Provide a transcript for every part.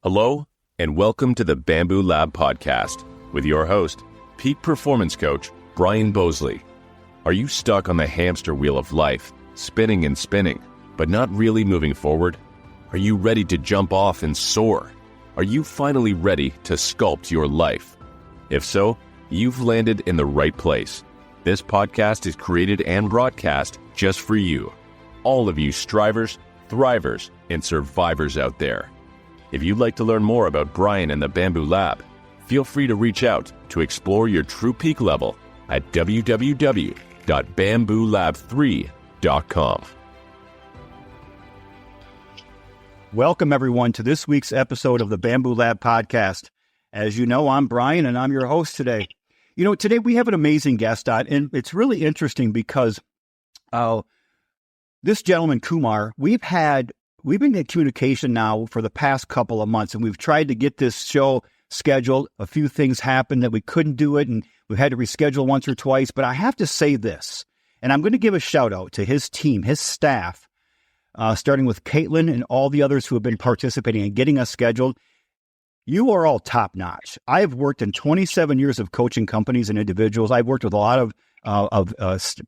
Hello, and welcome to the Bamboo Lab podcast with your host, peak performance coach, Brian Bosley. Are you stuck on the hamster wheel of life, spinning and spinning, but not really moving forward? Are you ready to jump off and soar? Are you finally ready to sculpt your life? If so, you've landed in the right place. This podcast is created and broadcast just for you. All of you strivers, thrivers, and survivors out there. If you'd like to learn more about Brian and the Bamboo Lab, feel free to reach out to explore your true peak level at www.bamboolab3.com. Welcome, everyone, to this week's episode of the Bamboo Lab podcast. As you know, I'm Brian, and I'm your host today. Today we have an amazing guest on, and it's really interesting because this gentleman, Kumar, we've been in communication now for the past couple of months, and we've tried to get this show scheduled. A few things happened that we couldn't do it, and we've had to reschedule once or twice. But I have to say this, and I'm going to give a shout out to his team, his staff, starting with Caitlin and all the others who have been participating in getting us scheduled. You are all top notch. I have worked in 27 years of coaching companies and individuals. I've worked with a lot of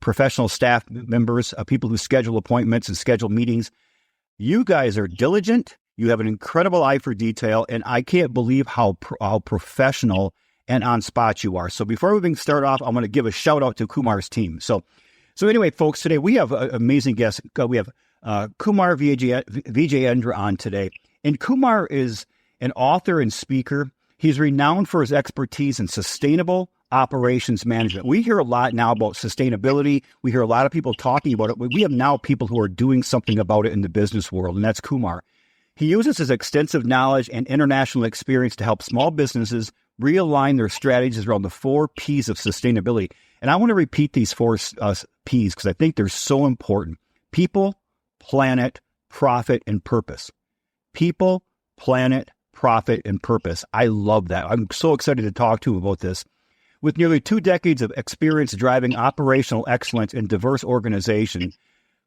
professional staff members, people who schedule appointments and schedule meetings. You guys are diligent. You have an incredible eye for detail, and I can't believe how professional and on spot you are. So before we even start off, I'm going to give a shout out to Kumar's team. So anyway, folks, today we have an amazing guest. We have Kumar Vijayendra on today, and Kumar is an author and speaker. He's renowned for his expertise in sustainable operations management. We hear a lot now about sustainability. We hear a lot of people talking about it. We have now people who are doing something about it in the business world, and that's Kumar. He uses his extensive knowledge and international experience to help small businesses realign their strategies around the 4 P's of sustainability. And I want to repeat these 4 P's because I think they're so important. People, planet, profit, and purpose. People, planet, profit, and purpose. I love that. I'm so excited to talk to him about this. With nearly 2 decades of experience driving operational excellence in diverse organizations,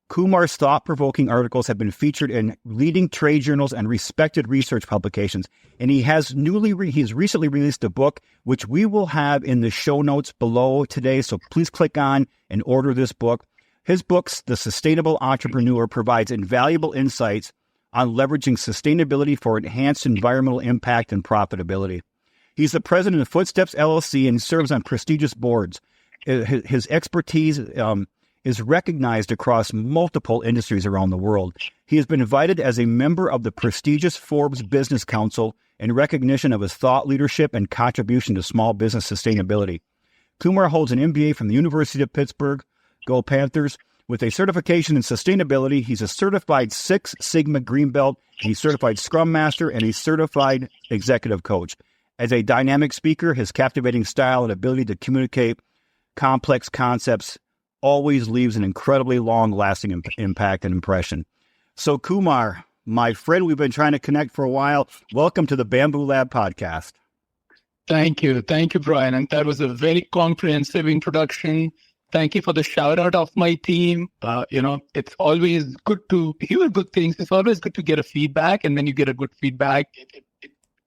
Kumar's thought-provoking articles have been featured in leading trade journals and respected research publications. And he has he's recently released a book, which we will have in the show notes below today. So please click on and order this book. His books, The Sustainable Entrepreneur, provides invaluable insights on leveraging sustainability for enhanced environmental impact and profitability. He's the president of Footsteps LLC and serves on prestigious boards. His expertise is recognized across multiple industries around the world. He has been invited as a member of the prestigious Forbes Business Council in recognition of his thought leadership and contribution to small business sustainability. Kumar holds an MBA from the University of Pittsburgh, Go Panthers. With a certification in sustainability, he's a certified Six Sigma Green Belt, he's certified Scrum Master, and he's certified executive coach. As a dynamic speaker, his captivating style and ability to communicate complex concepts always leaves an incredibly long-lasting impact and impression. So, Kumar, my friend, we've been trying to connect for a while. Welcome to the Bamboo Lab podcast. Thank you. Thank you, Brian. And that was a very comprehensive introduction. Thank you for the shout out of my team. It's always good to hear good things. It's always good to get a feedback. And when you get a good feedback,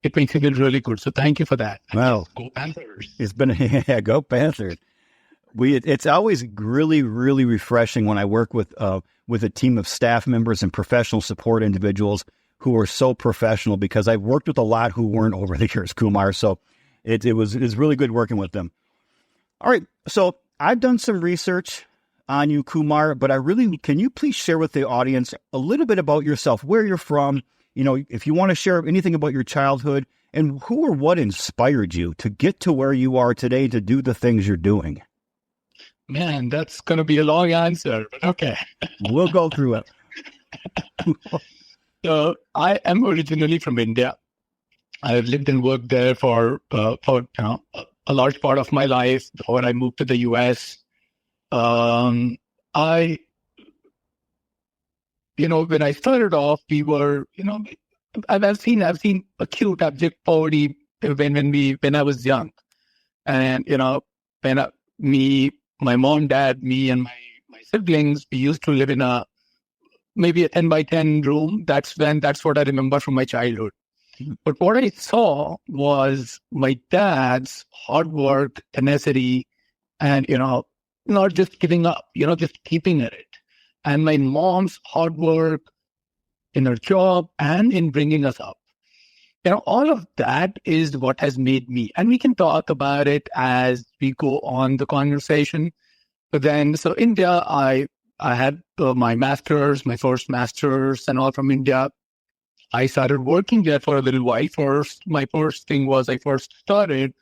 it makes you feel really good. So thank you for that. Well, go Panthers. It's been, go Panthers. It's always really, really refreshing when I work with a team of staff members and professional support individuals who are so professional, because I've worked with a lot who weren't over the years, Kumar. So it was really good working with them. All right. So I've done some research on you, Kumar, but can you please share with the audience a little bit about yourself, where you're from, if you want to share anything about your childhood, and who or what inspired you to get to where you are today to do the things you're doing? Man, that's going to be a long answer, but okay. We'll go through it. So I am originally from India. I've lived and worked there for a large part of my life before I moved to the US. When I started off, we were, I've seen acute abject poverty when I was young, and my mom, dad, me, and my siblings, we used to live in maybe a 10 by 10 room. That's what I remember from my childhood. But what I saw was my dad's hard work, tenacity, and, not just giving up, just keeping at it. And my mom's hard work in her job and in bringing us up. All of that is what has made me. And we can talk about it as we go on the conversation. But then, so India, I had my master's, my first master's and all from India. I started working there for a little while. My first thing was I first started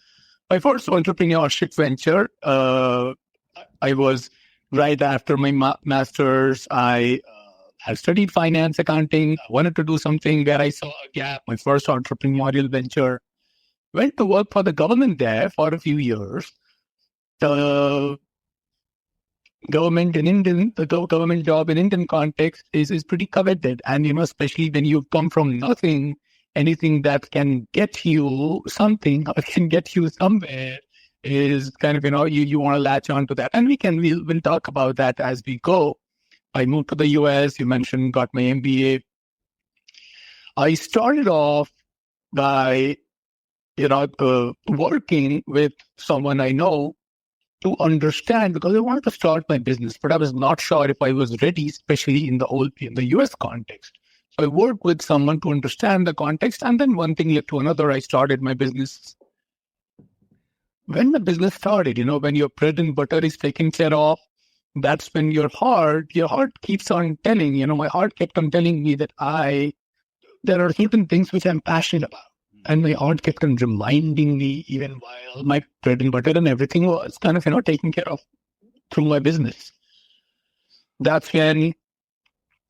my first entrepreneurship venture. I was right after my master's. I studied finance, accounting. I wanted to do something where I saw a gap. My first entrepreneurial venture. Went to work for the government there for a few years. The government job in Indian context is pretty coveted. And, especially when you come from nothing, anything that can get you something or can get you somewhere is kind of, you want to latch on to that. And we'll talk about that as we go. I moved to the US, you mentioned, got my MBA. I started off by, working with someone I know to understand, because I wanted to start my business, but I was not sure if I was ready, especially in the US context. So I worked with someone to understand the context, and then one thing led to another. I started my business. When the business started, when your bread and butter is taken care of, that's when your heart keeps on telling, my heart kept on telling me that there are certain things which I'm passionate about. And my heart kept on reminding me, even while my bread and butter and everything was kind of, taken care of through my business. That's when,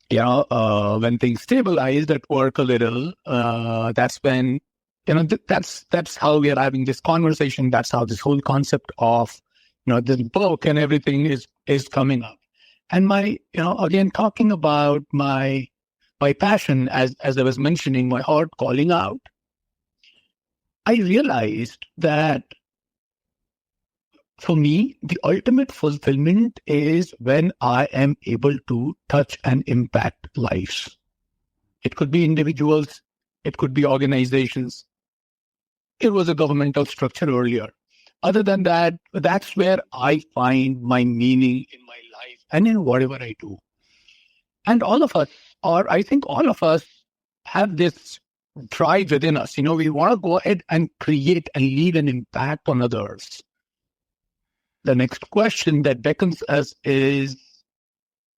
when things stabilized at work a little, that's when, that's how we are having this conversation. That's how this whole concept of, this book and everything is coming up. And my, again, talking about my passion, as I was mentioning, my heart calling out, I realized that for me, the ultimate fulfillment is when I am able to touch and impact lives. It could be individuals, it could be organizations. It was a governmental structure earlier. Other than that, that's where I find my meaning in my life and in whatever I do. And all of us, or I think all of us, have this drive within us. We want to go ahead and create and leave an impact on others. The next question that beckons us is,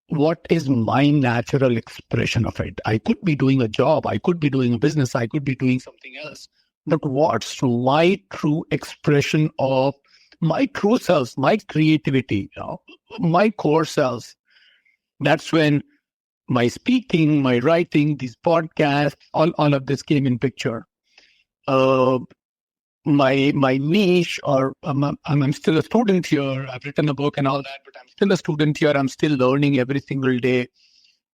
what is my natural expression of it? I could be doing a job, I could be doing a business, I could be doing something else. But what's my true expression of my true self, my creativity, my core self? That's when my speaking, my writing, these podcasts, all of this came in picture. My niche, or I'm still a student here. I've written a book and all that, but I'm still a student here. I'm still learning every single day.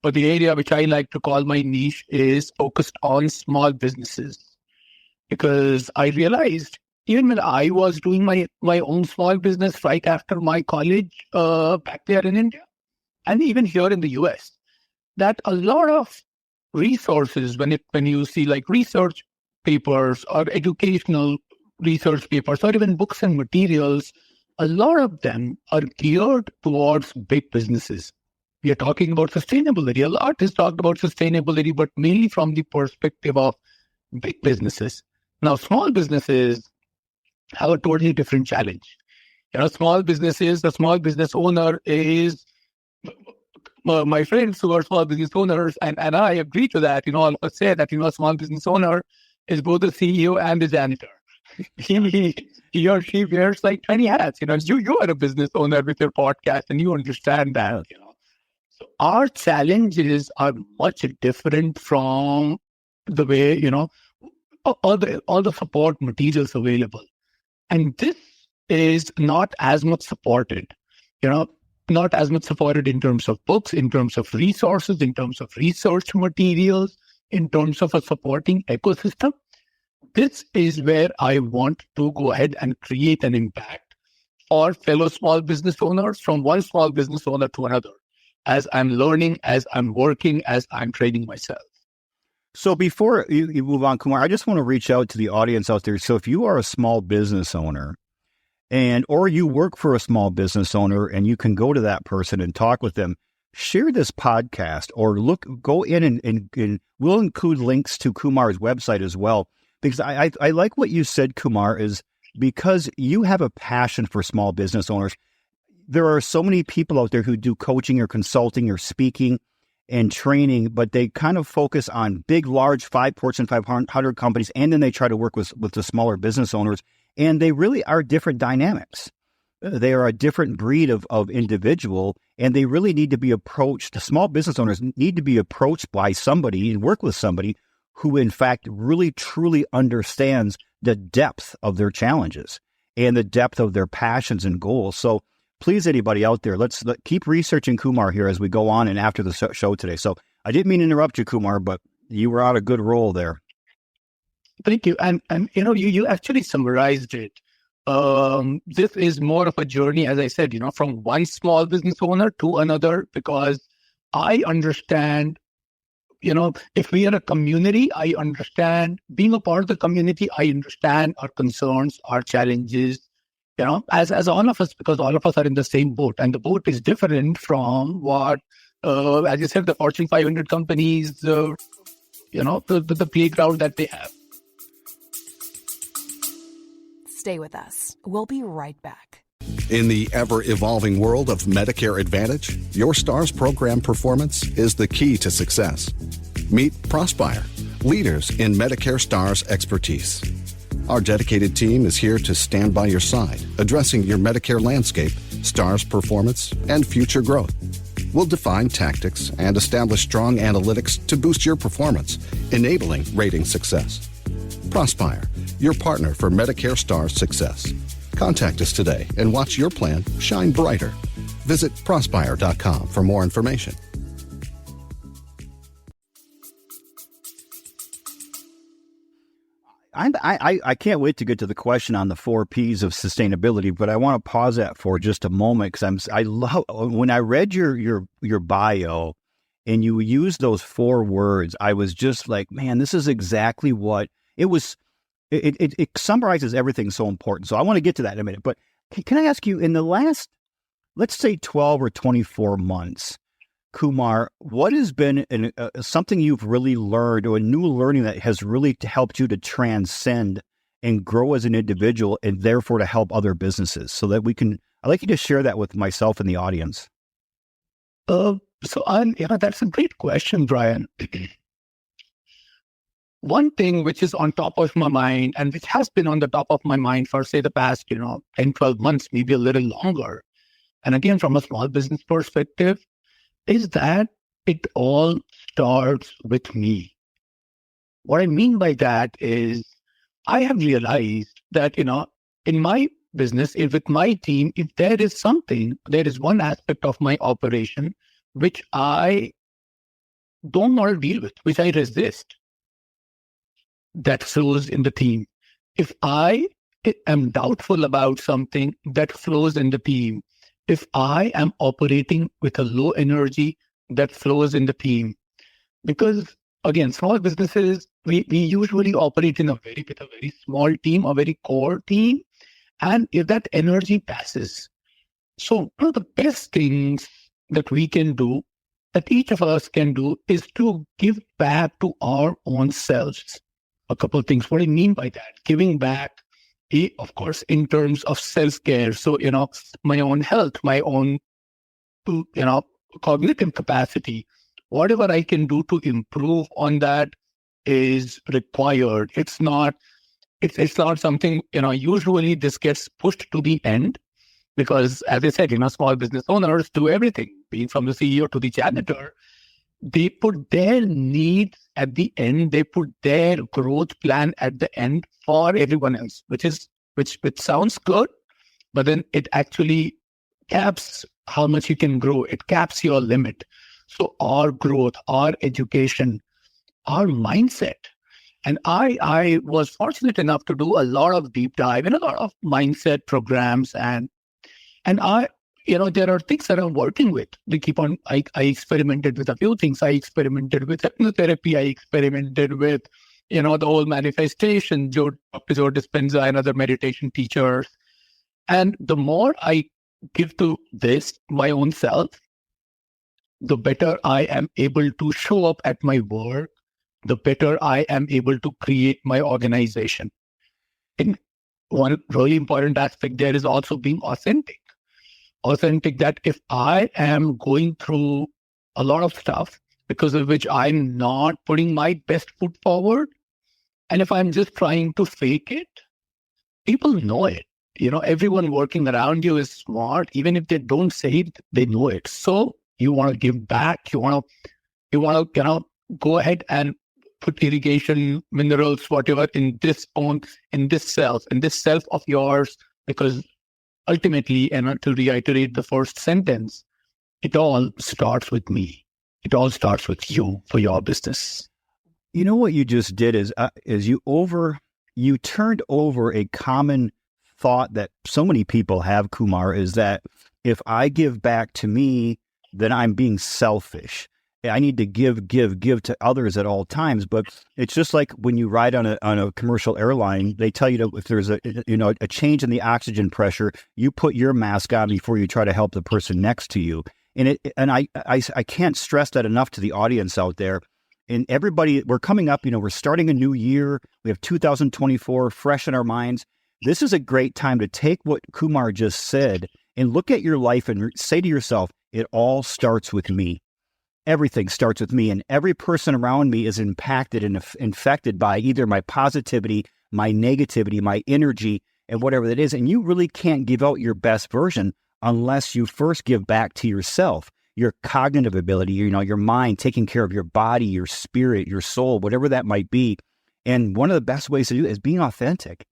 But the area which I like to call my niche is focused on small businesses. Because I realized, even when I was doing my own small business right after my college back there in India, and even here in the US, that a lot of resources, when you see like research papers or educational research papers or even books and materials, a lot of them are geared towards big businesses. We are talking about sustainability. A lot is talked about sustainability, but mainly from the perspective of big businesses. Now, small businesses have a totally different challenge. Small businesses, the small business owner is, my friends who are small business owners, and I agree to that, all of us say that, a small business owner is both the CEO and the janitor. He or she wears like 20 hats. You are a business owner with your podcast and you understand that. So our challenges are much different from the way, all the support materials available. And this is not as much supported, not as much supported in terms of books, in terms of resources, in terms of research materials, in terms of a supporting ecosystem. This is where I want to go ahead and create an impact for fellow small business owners, from one small business owner to another, as I'm learning, as I'm working, as I'm training myself. So before you move on, Kumar, I just want to reach out to the audience out there. So if you are a small business owner or you work for a small business owner and you can go to that person and talk with them, share this podcast or go in and we'll include links to Kumar's website as well. Because I like what you said, Kumar, is because you have a passion for small business owners. There are so many people out there who do coaching or consulting or speaking and training, but they kind of focus on big, large Fortune 500 companies, and then they try to work with the smaller business owners, and they really are different dynamics. They are a different breed of individual, and they really need to be approached. The small business owners need to be approached by somebody and work with somebody who, in fact, really, truly understands the depth of their challenges and the depth of their passions and goals. So please, anybody out there, let's keep researching Kumar here as we go on and after the show today. So I didn't mean to interrupt you, Kumar, but you were on a good roll there. Thank you. And you actually summarized it. This is more of a journey, as I said, from one small business owner to another, because I understand, if we are a community, I understand being a part of the community, I understand our concerns, our challenges, as all of us, because all of us are in the same boat, and the boat is different from what, as you said, the Fortune 500 companies, the playground that they have. Stay with us. We'll be right back. In the ever-evolving world of Medicare Advantage, your STARS program performance is the key to success. Meet Prospire, leaders in Medicare STARS expertise. Our dedicated team is here to stand by your side, addressing your Medicare landscape, STARS performance, and future growth. We'll define tactics and establish strong analytics to boost your performance, enabling rating success. Prospire, your partner for Medicare STARS success. Contact us today and watch your plan shine brighter. Visit Prospire.com for more information. I can't wait to get to the question on the 4 Ps of sustainability, but I want to pause that for just a moment because I love when I read your bio and you use those 4 words. I was just like, man, this is exactly what it was. It summarizes everything so important. So I want to get to that in a minute. But can I ask you, in the last, let's say 12 or 24 months, Kumar, what has been something you've really learned or a new learning that has really helped you to transcend and grow as an individual and therefore to help other businesses so that I'd like you to share that with myself and the audience. That's a great question, Brian. One thing which is on top of my mind and which has been on the top of my mind for, say, the past, 10, 12 months, maybe a little longer. And again, from a small business perspective, is that it all starts with me. What I mean by that is I have realized that, in my business, with my team, if there is one aspect of my operation which I don't want to deal with, which I resist, that flows in the team. If I am doubtful about something, that flows in the team. If I am operating with a low energy, that flows in the team. Because again, small businesses, we usually operate with a very small team, a very core team. And if that energy passes, so one of the best things that we can do, that each of us can do, is to give back to our own selves. A couple of things. What I mean by that, giving back, of course, in terms of self-care. So, my own health, my own, cognitive capacity, whatever I can do to improve on that is required. It's not something, usually this gets pushed to the end because, as I said, small business owners do everything, being from the CEO to the janitor. They put their needs at the end. They put their growth plan at the end for everyone else, which sounds good, but then it actually caps how much you can grow. It caps your limit. So our growth, our education, our mindset. And I was fortunate enough to do a lot of deep dive in a lot of mindset programs. And I, there are things that I'm working with. I experimented with a few things. I experimented with hypnotherapy. I experimented with, the whole manifestation, Joe Dispenza and other meditation teachers. And the more I give to this, my own self, the better I am able to show up at my work, the better I am able to create my organization. And one really important aspect there is also being authentic. Authentic that if I am going through a lot of stuff because of which I'm not putting my best foot forward, and if I'm just trying to fake it, people know it. Everyone working around you is smart. Even if they don't say it, they know it. So you want to give back. You want to go ahead and put irrigation, minerals, whatever in this self of yours, because ultimately, and to reiterate the first sentence, it all starts with me. It all starts with you for your business. You know what you just did is you turned over a common thought that so many people have, Kumar, is that if I give back to me, then I'm being selfish. I need to give to others at all times. But it's just like when you ride on a commercial airline, they tell you if there's a change in the oxygen pressure, you put your mask on before you try to help the person next to you. And I can't stress that enough to the audience out there. And everybody, we're coming up, we're starting a new year. We have 2024 fresh in our minds. This is a great time to take what Kumar just said and look at your life and say to yourself, it all starts with me. Everything starts with me, and every person around me is impacted and infected by either my positivity, my negativity, my energy, and whatever that is. And you really can't give out your best version unless you first give back to yourself, your cognitive ability, your mind, taking care of your body, your spirit, your soul, whatever that might be. And one of the best ways to do it is being authentic.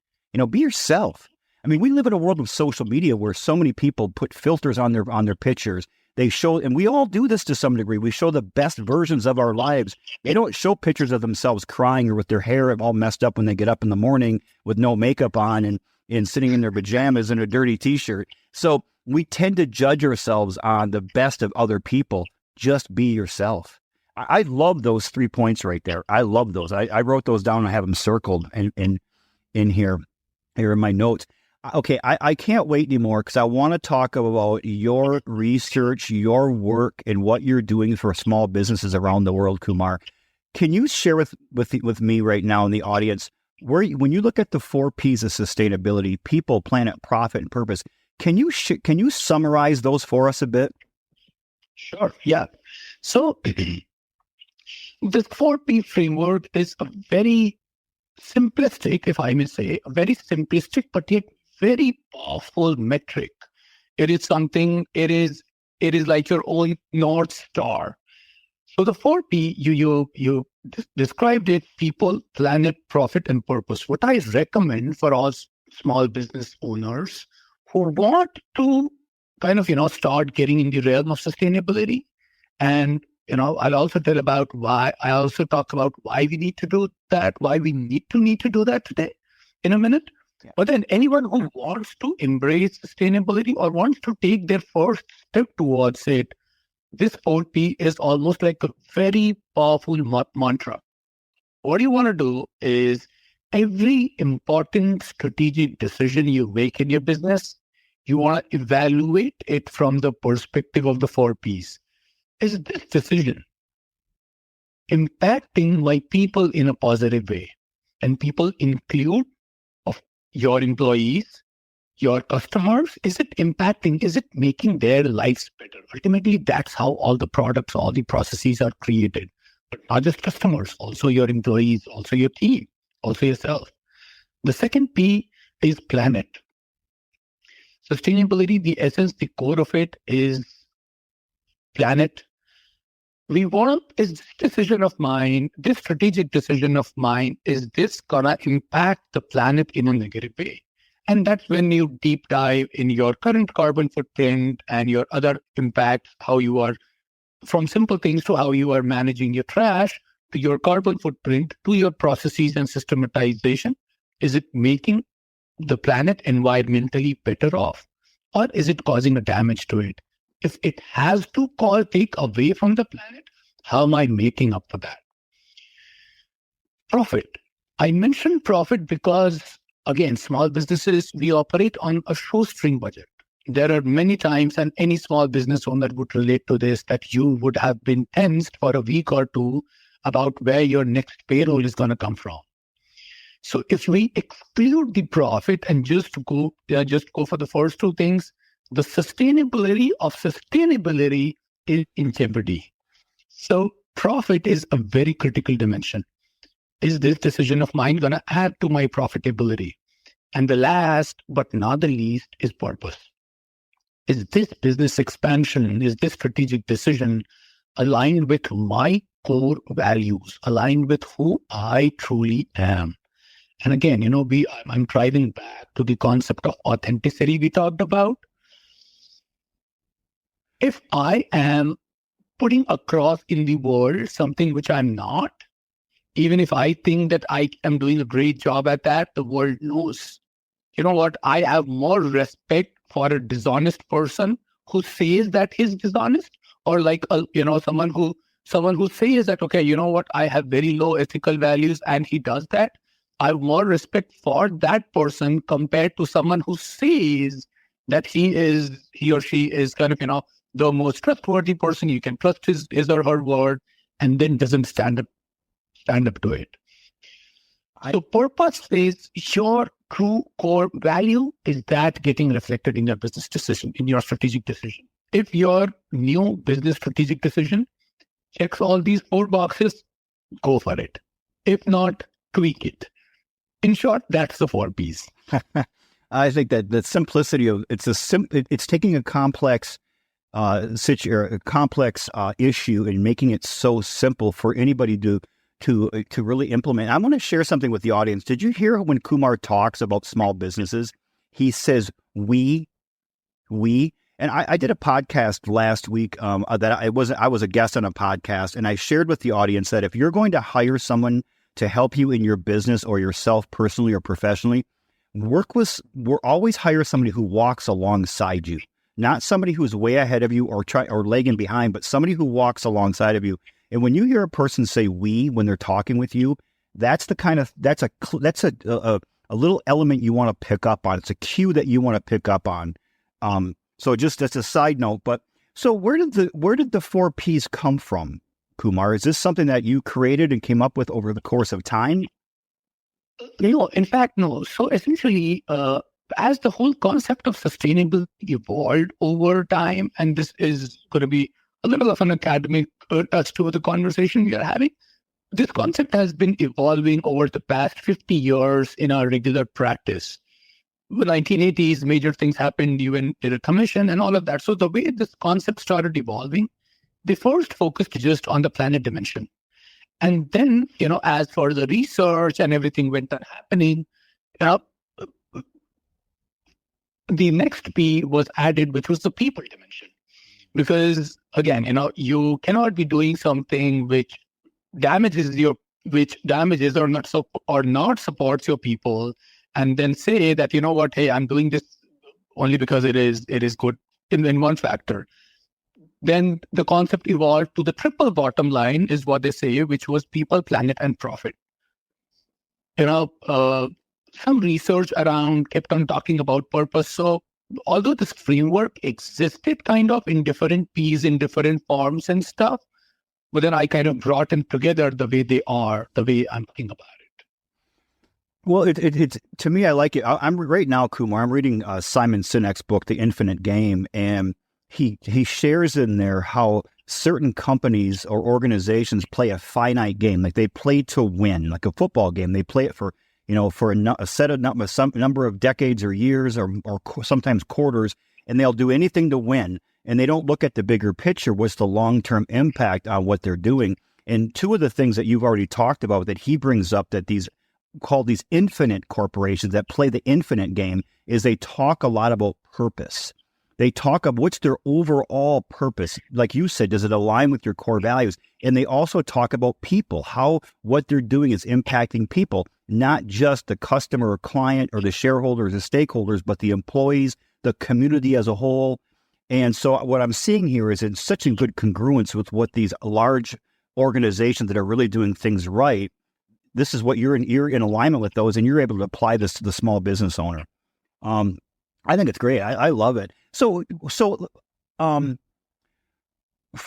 Be yourself. I mean, we live in a world of social media where so many people put filters on their pictures. They show, and we all do this to some degree. We show the best versions of our lives. They don't show pictures of themselves crying or with their hair all messed up when they get up in the morning with no makeup on and sitting in their pajamas and a dirty t-shirt. So we tend to judge ourselves on the best of other people. Just be yourself. I love those 3 points right there. I love those. I wrote those down. I have them circled in here in my notes. Okay, I can't wait anymore because I want to talk about your research, your work, and what you're doing for small businesses around the world, Kumar. Can you share with me right now in the audience, when you look at the 4 Ps of sustainability, people, planet, profit, and purpose, can you summarize those for us a bit? Sure, yeah. So this 4P framework is a very simplistic, if I may say, a very simplistic, but yet very powerful metric. It is like your own North Star. So the 4P, you described it: people, planet, profit, and purpose. What I recommend for all small business owners who want to kind of, start getting in the realm of sustainability. And, I'll also talk about why we need to do that, why we need to do that today in a minute. Yeah. But then anyone who wants to embrace sustainability or wants to take their first step towards it, this 4P is almost like a very powerful mantra. What you want to do is every important strategic decision you make in your business, you want to evaluate it from the perspective of the 4Ps. Is this decision impacting my people in a positive way? And people include of your employees, your customers. Is it making their lives better? Ultimately, that's how all the products, all the processes are created. But not just customers, also your employees, also your team, also yourself. The second P is planet. Sustainability, the essence, the core of it is planet. Is this decision of mine, this strategic decision of mine, is this gonna impact the planet in a negative way? And that's when you deep dive in your current carbon footprint and your other impacts, how you are, from simple things to how you are managing your trash, to your carbon footprint, to your processes and systematization. Is it making the planet environmentally better off? or is it causing a damage to it? If it has to take away from the planet, how am I making up for that? Profit. I mentioned profit because, again, small businesses, we operate on a shoestring budget. There are many times, and any small business owner would relate to this, that you would have been tensed for a week or two about where your next payroll is going to come from. So if we exclude the profit and just go for the first two things, the sustainability of sustainability is in jeopardy. So profit is a very critical dimension. Is this decision of mine going to add to my profitability? And the last but not the least is purpose. Is this business expansion, is this strategic decision aligned with my core values, aligned with who I truly am? And again, I'm driving back to the concept of authenticity we talked about. If I am putting across in the world something which I'm not, even if I think that I am doing a great job at that, the world knows. You know what? I have more respect for a dishonest person who says that he's dishonest, or like someone who says that, okay, you know what? I have very low ethical values, and he does that. I have more respect for that person compared to someone who says that he or she is kind of the most trustworthy person. You can trust his or her word, and then doesn't stand up to it. So purpose is your true core value. Is that getting reflected in your business decision, in your strategic decision? If your new business strategic decision checks all these 4 boxes, go for it. If not, tweak it. In short, that's the 4 Ps. I think that the simplicity of it's taking a complex issue and making it so simple for anybody to really implement. I want to share something with the audience. Did you hear when Kumar talks about small businesses? He says we, and I did a podcast last week that I was a guest on a podcast, and I shared with the audience that if you're going to hire someone to help you in your business or yourself personally or professionally, always hire somebody who walks alongside you, not somebody who's way ahead of you or lagging behind, but somebody who walks alongside of you. And when you hear a person say "we" when they're talking with you, that's a little element you want to pick up on. It's a cue that you want to pick up on. So just that's a side note. But so where did the 4 Ps come from, Kumar? Is this something that you created and came up with over the course of time? No, in fact, no. So essentially, as the whole concept of sustainability evolved over time, and this is going to be a little of an academic touch to the conversation we are having, this concept has been evolving over the past 50 years in our regular practice. In the 1980s, major things happened, UN did a commission and all of that. So the way this concept started evolving, they first focused just on the planet dimension. And then, as for the research and everything went on happening, the next P was added, which was the people dimension. Because again, you cannot be doing something which damages or not supports your people, and then say that, you know what, hey, I'm doing this only because it is good in one factor. Then the concept evolved to the triple bottom line, is what they say, which was people, planet, and profit. Some research around kept on talking about purpose. So although this framework existed kind of in different Ps, in different forms and stuff, but then I kind of brought them together the way they are, the way I'm thinking about it. Well, it's to me, I like it. I'm right now, Kumar, I'm reading Simon Sinek's book, The Infinite Game, and he shares in there how certain companies or organizations play a finite game. Like they play to win, like a football game. They play it for a set of some number of decades or years or sometimes quarters, and they'll do anything to win. And they don't look at the bigger picture. What's the long-term impact on what they're doing? And two of the things that you've already talked about that he brings up that these infinite corporations that play the infinite game is they talk a lot about purpose. They talk of what's their overall purpose. Like you said, does it align with your core values? And they also talk about people, how what they're doing is impacting people, not just the customer or client or the shareholders or stakeholders, but the employees, the community as a whole. And so what I'm seeing here is in such a good congruence with what these large organizations that are really doing things right. This is what you're in alignment with those, and you're able to apply this to the small business owner. I think it's great. I love it. So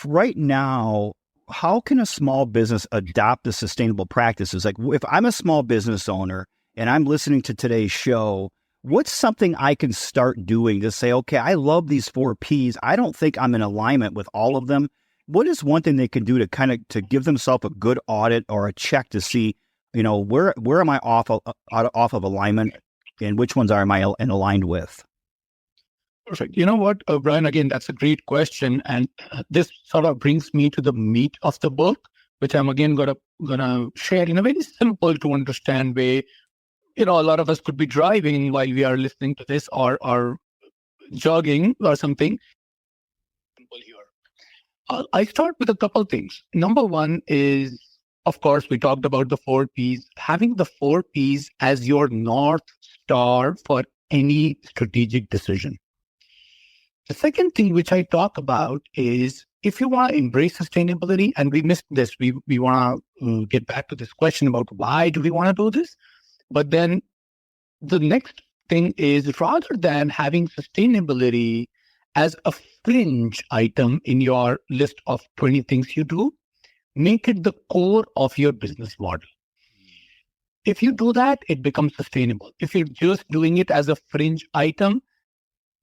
right now, how can a small business adopt the sustainable practices? Like if I'm a small business owner and I'm listening to today's show, what's something I can start doing to say, okay, I love these 4 Ps. I don't think I'm in alignment with all of them. What is one thing they can do to give themselves a good audit or a check to see, where am I off of alignment and which ones am I aligned with? Perfect. You know what, Brian, again, that's a great question. And this sort of brings me to the meat of the book, which I'm again gonna share in a very simple to understand way. A lot of us could be driving while we are listening to this or jogging or something. I start with a couple things. Number one is, of course, we talked about the 4 Ps. Having the 4 Ps as your North Star for any strategic decision. The second thing which I talk about is if you want to embrace sustainability, and we missed this, we want to get back to this question about why do we want to do this? But then the next thing is rather than having sustainability as a fringe item in your list of 20 things you do, make it the core of your business model. If you do that, it becomes sustainable. If you're just doing it as a fringe item,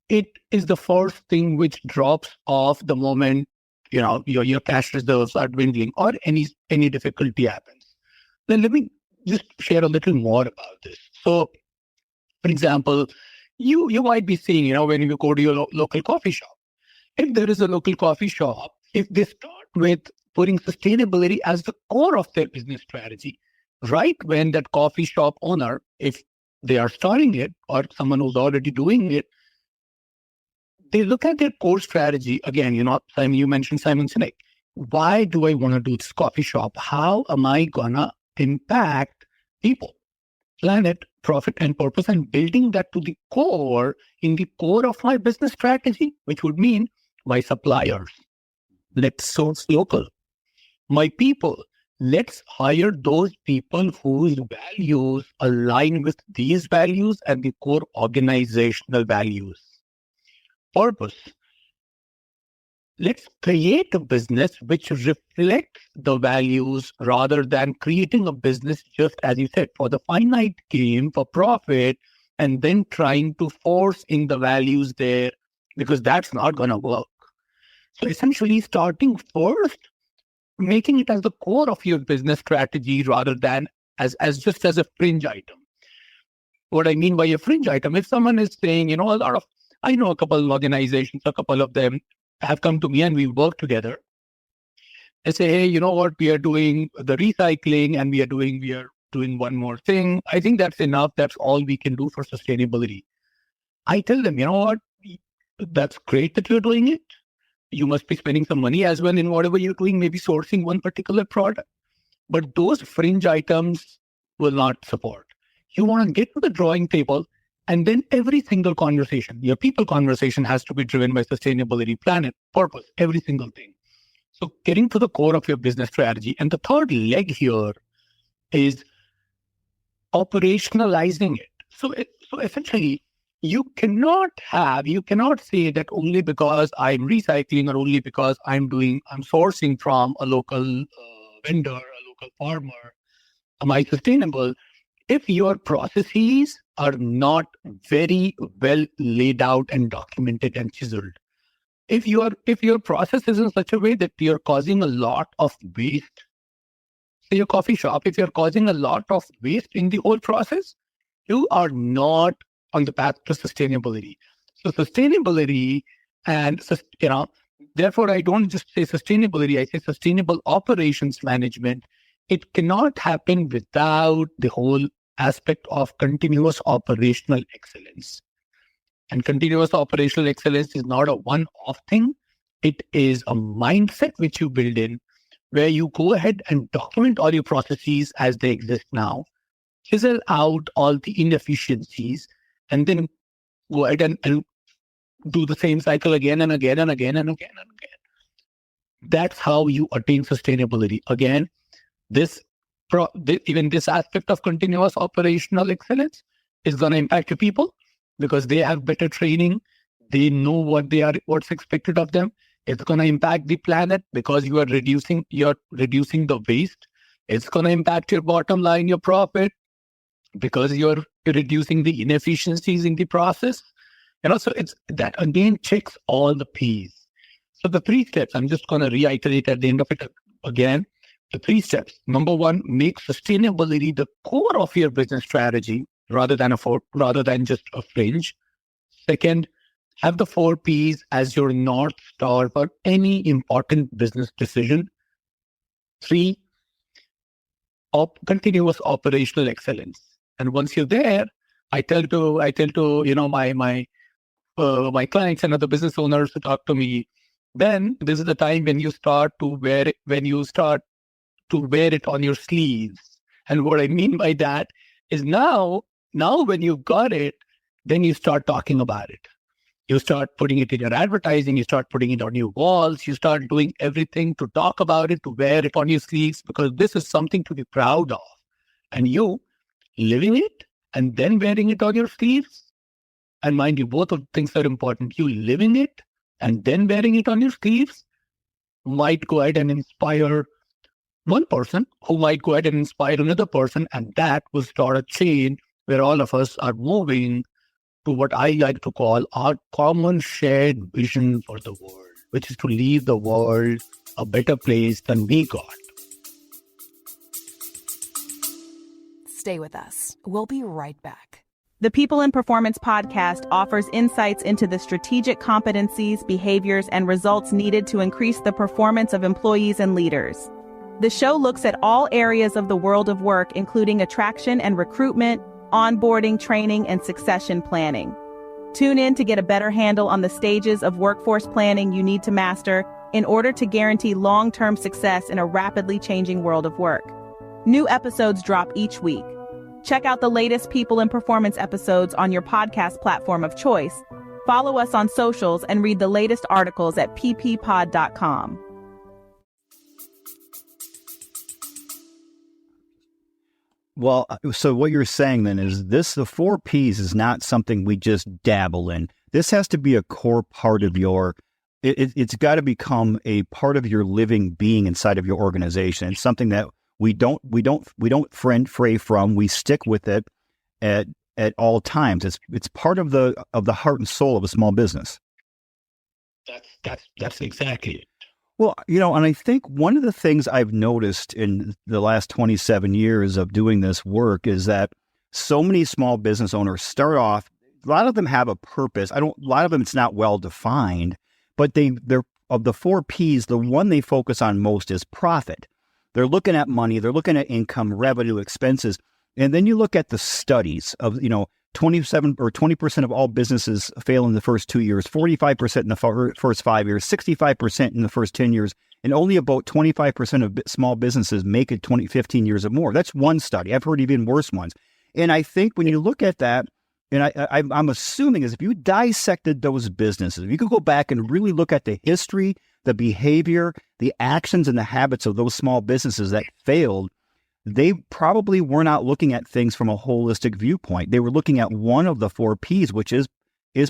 it is the first thing which drops off the moment, your cash reserves are dwindling or any difficulty happens. Then let me just share a little more about this. So, for example, you might be seeing, when you go to your local coffee shop, if there is a local coffee shop, if they start with putting sustainability as the core of their business strategy, right when that coffee shop owner, if they are starting it or someone who's already doing it, they look at their core strategy. Again, Simon, you mentioned Simon Sinek. Why do I want to do this coffee shop? How am I going to impact people, planet, profit, and purpose, and building that to the core, in the core of my business strategy, which would mean my suppliers. Let's source local. My people, let's hire those people whose values align with these values and the core organizational values. Purpose. Let's create a business which reflects the values rather than creating a business, just as you said, for the finite gain, for profit, and then trying to force in the values there, because that's not going to work. So essentially starting first, making it as the core of your business strategy rather than as just as a fringe item. What I mean by a fringe item, if someone is saying, I know a couple of organizations, a couple of them have come to me and we work together. They say, hey, you know what, we are doing the recycling and we are doing one more thing. I think that's enough. That's all we can do for sustainability. I tell them, what, that's great that you're doing it. You must be spending some money as well in whatever you're doing, maybe sourcing one particular product. But those fringe items will not support. You want to get to the drawing table, and then every single conversation, your people conversation, has to be driven by sustainability, planet, purpose, every single thing. So getting to the core of your business strategy. And the third leg here is operationalizing it. So essentially, you cannot say that only because I'm recycling or only because I'm sourcing from a local vendor, a local farmer, am I sustainable? If your processes are not very well laid out and documented and chiseled, if your process is in such a way that you're causing a lot of waste, say your coffee shop, if you're causing a lot of waste in the whole process, you are not on the path to sustainability. So sustainability and, therefore I don't just say sustainability, I say sustainable operations management. It cannot happen without the whole aspect of continuous operational excellence. And continuous operational excellence is not a one-off thing. It is a mindset which you build in, where you go ahead and document all your processes as they exist now, chisel out all the inefficiencies, and then go ahead and do the same cycle again and again and again and again and again. That's how you attain sustainability. Again, even this aspect of continuous operational excellence is going to impact your people because they have better training. They know what's expected of them. It's going to impact the planet because you're reducing the waste. It's going to impact your bottom line, your profit, because you're reducing the inefficiencies in the process. So it's that again checks all the P's. So the 3 steps, I'm just going to reiterate at the end of it again. The 3 steps. Number 1, make sustainability the core of your business strategy rather than just a fringe. Second, have the 4 P's as your North Star for any important business decision. 3, continuous operational excellence. And once you're there, I tell my clients and other business owners to talk to me. Then this is the time when you start to wear it on your sleeves. And what I mean by that is now when you got it, then you start talking about it. You start putting it in your advertising, you start putting it on your walls, you start doing everything to talk about it, to wear it on your sleeves, because this is something to be proud of. And you living it and then wearing it on your sleeves, and mind you, both of the things are important. You living it and then wearing it on your sleeves might go ahead and inspire one person who might go ahead and inspire another person, and that will start a chain where all of us are moving to what I like to call our common shared vision for the world, which is to leave the world a better place than we got. Stay with us. We'll be right back. The People in Performance podcast offers insights into the strategic competencies, behaviors, and results needed to increase the performance of employees and leaders. The show looks at all areas of the world of work, including attraction and recruitment, onboarding, training, and succession planning. Tune in to get a better handle on the stages of workforce planning you need to master in order to guarantee long-term success in a rapidly changing world of work. New episodes drop each week. Check out the latest People in Performance episodes on your podcast platform of choice. Follow us on socials and read the latest articles at pppod.com. Well, so what you're saying then is the 4 Ps is not something we just dabble in. This has to be a core part of it's got to become a part of your living being inside of your organization. It's something that we don't fray from. We stick with it at all times. It's part of the heart and soul of a small business. That's exactly it. Well, and I think one of the things I've noticed in the last 27 years of doing this work is that so many small business owners start off, a lot of them have a purpose. A lot of them, it's not well defined, but they're of the 4 Ps, the one they focus on most is profit. They're looking at money, they're looking at income, revenue, expenses. And then you look at the studies of, 27 or 20% of all businesses fail in the first 2 years, 45% in the first 5 years, 65% in the first 10 years, and only about 25% of small businesses make it 15 years or more. That's one study. I've heard even worse ones. And I think when you look at that, and I'm assuming is if you dissected those businesses, if you could go back and really look at the history, the behavior, the actions and the habits of those small businesses that failed, they probably were not looking at things from a holistic viewpoint. They were looking at one of the 4 Ps, which is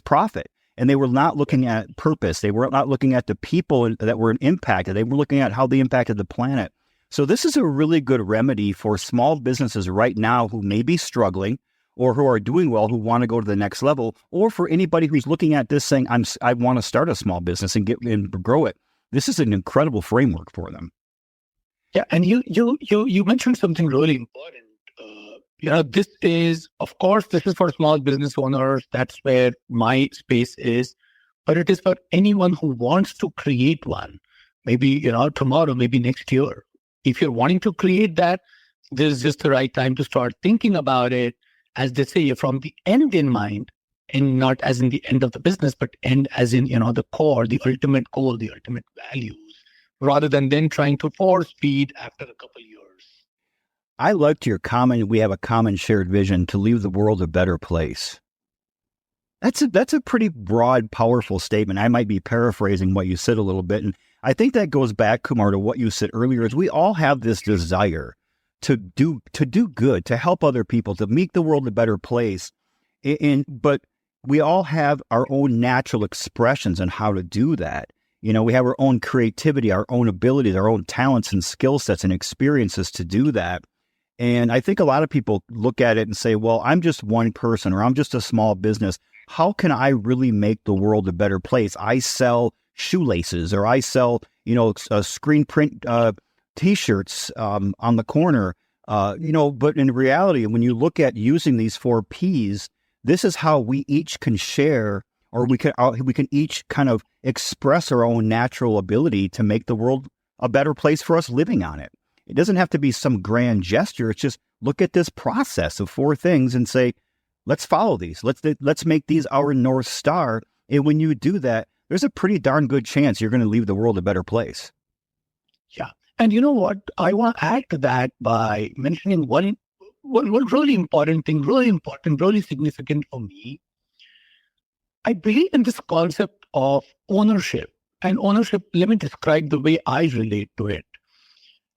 profit. And they were not looking at purpose. They were not looking at the people that were impacted. They were looking at how they impacted the planet. So this is a really good remedy for small businesses right now who may be struggling or who are doing well, who want to go to the next level, or for anybody who's looking at this saying, I want to start a small business and grow it. This is an incredible framework for them. Yeah, and you mentioned something really important. This is for small business owners. That's where my space is. But it is for anyone who wants to create one. Maybe, tomorrow, maybe next year. If you're wanting to create that, this is just the right time to start thinking about it, as they say, from the end in mind, and not as in the end of the business, but end as in, the core, the ultimate goal, the ultimate values, rather than then trying to force feed after a couple of years. I liked your comment. We have a common shared vision to leave the world a better place. That's a pretty broad, powerful statement. I might be paraphrasing what you said a little bit. And I think that goes back, Kumar, to what you said earlier, is we all have this desire to do good, to help other people, to make the world a better place. But we all have our own natural expressions on how to do that. You know, we have our own creativity, our own abilities, our own talents and skill sets and experiences to do that. And I think a lot of people look at it and say, well, I'm just one person, or I'm just a small business. How can I really make the world a better place? I sell shoelaces, or I sell, screen print T-shirts on the corner. But in reality, when you look at using these 4 Ps, this is how we each can share, or we can each kind of express our own natural ability to make the world a better place for us living on it. It doesn't have to be some grand gesture. It's just look at this process of 4 things and say, let's follow these. Let's make these our North Star. And when you do that, there's a pretty darn good chance you're going to leave the world a better place. Yeah. And you know what? I want to add to that by mentioning one really important thing, really significant for me. I believe in this concept of ownership. And ownership, let me describe the way I relate to it.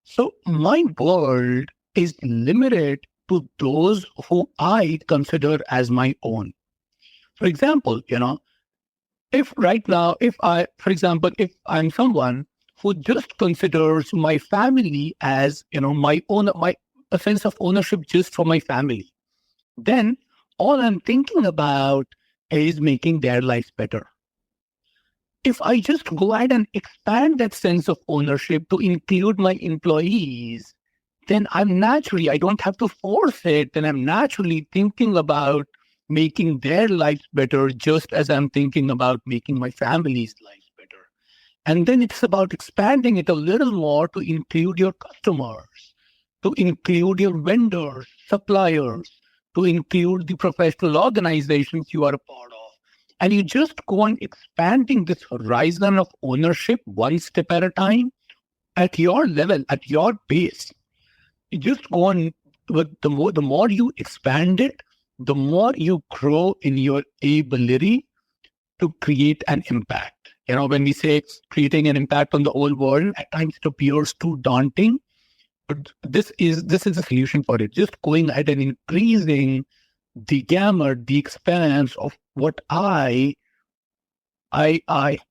So my world is limited to those who I consider as my own. For example, if I'm someone who just considers my family as, my own, a sense of ownership just for my family, then all I'm thinking about is making their lives better. If I just go ahead and expand that sense of ownership to include my employees, then I don't have to force it. Then I'm naturally thinking about making their lives better, just as I'm thinking about making my family's lives better. And then it's about expanding it a little more to include your customers, to include your vendors, suppliers, to include the professional organizations you are a part of. And you just go on expanding this horizon of ownership one step at a time at your level, at your pace. You just go on, the more you expand it, the more you grow in your ability to create an impact. When we say creating an impact on the whole world, at times it appears too daunting, but this is a solution for it. Just going ahead and increasing the gamut, the expanse of what I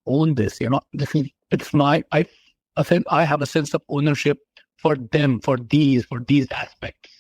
own this. It's my, I have a sense of ownership for them, for these aspects.